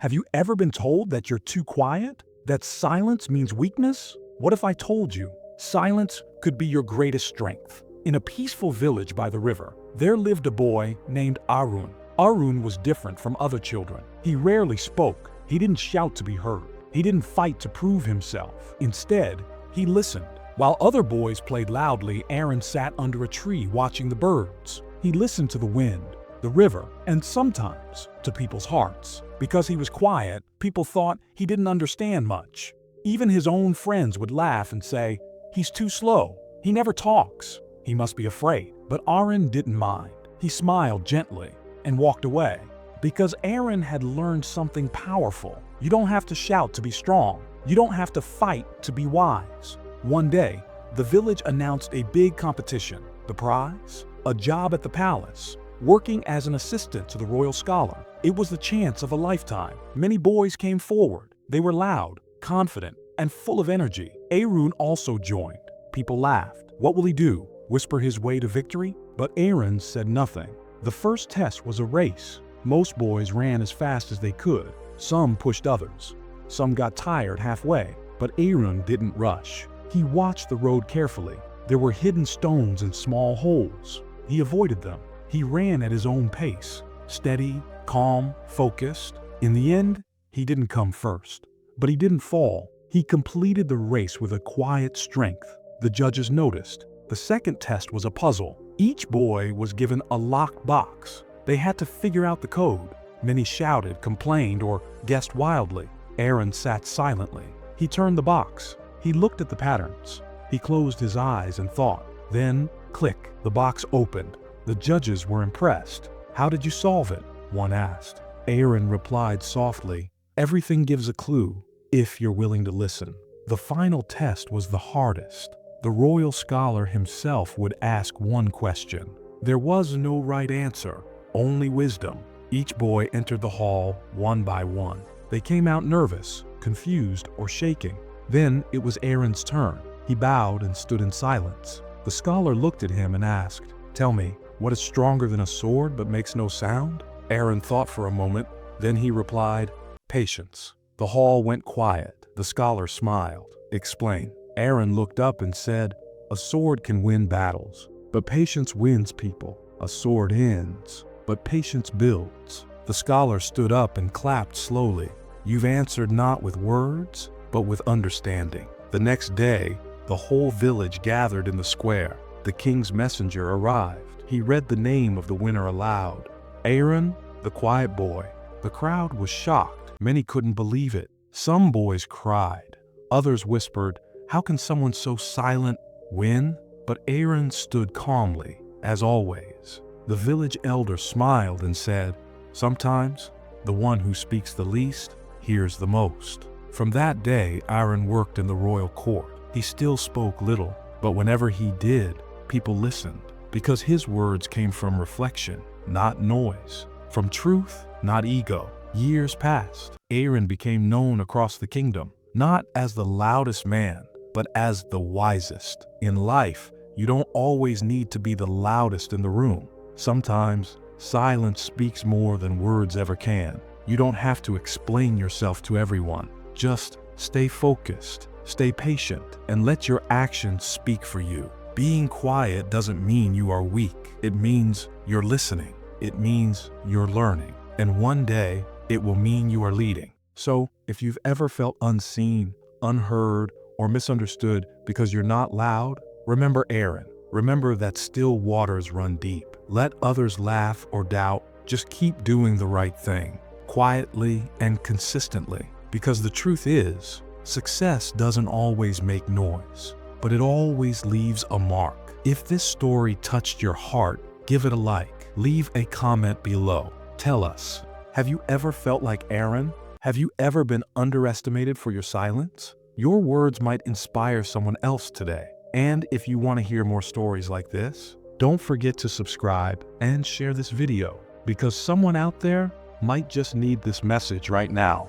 Have you ever been told that you're too quiet? That silence means weakness? What if I told you silence could be your greatest strength? In a peaceful village by the river, there lived a boy named Arun. Arun was different from other children. He rarely spoke. He didn't shout to be heard. He didn't fight to prove himself. Instead, he listened. While other boys played loudly, Arun sat under a tree watching the birds. He listened to the wind, the river, and sometimes to people's hearts. Because he was quiet, people thought he didn't understand much. Even his own friends would laugh and say, "He's too slow. He never talks. He must be afraid." But Arun didn't mind. He smiled gently and walked away. Because Arun had learned something powerful. You don't have to shout to be strong. You don't have to fight to be wise. One day, the village announced a big competition. The prize? A job at the palace, working as an assistant to the royal scholar. It was the chance of a lifetime. Many boys came forward. They were loud, confident, and full of energy. Arun also joined. People laughed. What will he do? Whisper his way to victory? But Arun said nothing. The first test was a race. Most boys ran as fast as they could. Some pushed others. Some got tired halfway. But Arun didn't rush. He watched the road carefully. There were hidden stones and small holes. He avoided them. He ran at his own pace. Steady, calm, focused. In the end, he didn't come first. But he didn't fall. He completed the race with a quiet strength. The judges noticed. The second test was a puzzle. Each boy was given a locked box. They had to figure out the code. Many shouted, complained, or guessed wildly. Arun sat silently. He turned the box. He looked at the patterns. He closed his eyes and thought. Then, click, the box opened. The judges were impressed. "How did you solve it?" one asked. Arun replied softly, "Everything gives a clue, if you're willing to listen." The final test was the hardest. The royal scholar himself would ask one question. There was no right answer, only wisdom. Each boy entered the hall one by one. They came out nervous, confused, or shaking. Then it was Arun's turn. He bowed and stood in silence. The scholar looked at him and asked, "Tell me, what is stronger than a sword but makes no sound?" Arun thought for a moment. Then he replied, "Patience." The hall went quiet. The scholar smiled. "Explain." Arun looked up and said, "A sword can win battles, but patience wins people. A sword ends, but patience builds." The scholar stood up and clapped slowly. "You've answered not with words, but with understanding." The next day, the whole village gathered in the square. The king's messenger arrived. He read the name of the winner aloud. Arun, the quiet boy. The crowd was shocked. Many couldn't believe it. Some boys cried. Others whispered, "How can someone so silent win?" But Arun stood calmly, as always. The village elder smiled and said, "Sometimes, the one who speaks the least hears the most." From that day, Arun worked in the royal court. He still spoke little, but whenever he did, people listened. Because his words came from reflection, not noise. From truth, not ego. Years passed. Arun became known across the kingdom, not as the loudest man, but as the wisest. In life, you don't always need to be the loudest in the room. Sometimes, silence speaks more than words ever can. You don't have to explain yourself to everyone. Just stay focused, stay patient, and let your actions speak for you. Being quiet doesn't mean you are weak. It means you're listening. It means you're learning. And one day, it will mean you are leading. So, if you've ever felt unseen, unheard, or misunderstood because you're not loud, remember Arun. Remember that still waters run deep. Let others laugh or doubt. Just keep doing the right thing, quietly and consistently. Because the truth is, success doesn't always make noise, but it always leaves a mark. If this story touched your heart, give it a like. Leave a comment below. Tell us, have you ever felt like Arun? Have you ever been underestimated for your silence? Your words might inspire someone else today. And if you want to hear more stories like this, don't forget to subscribe and share this video, because someone out there might just need this message right now.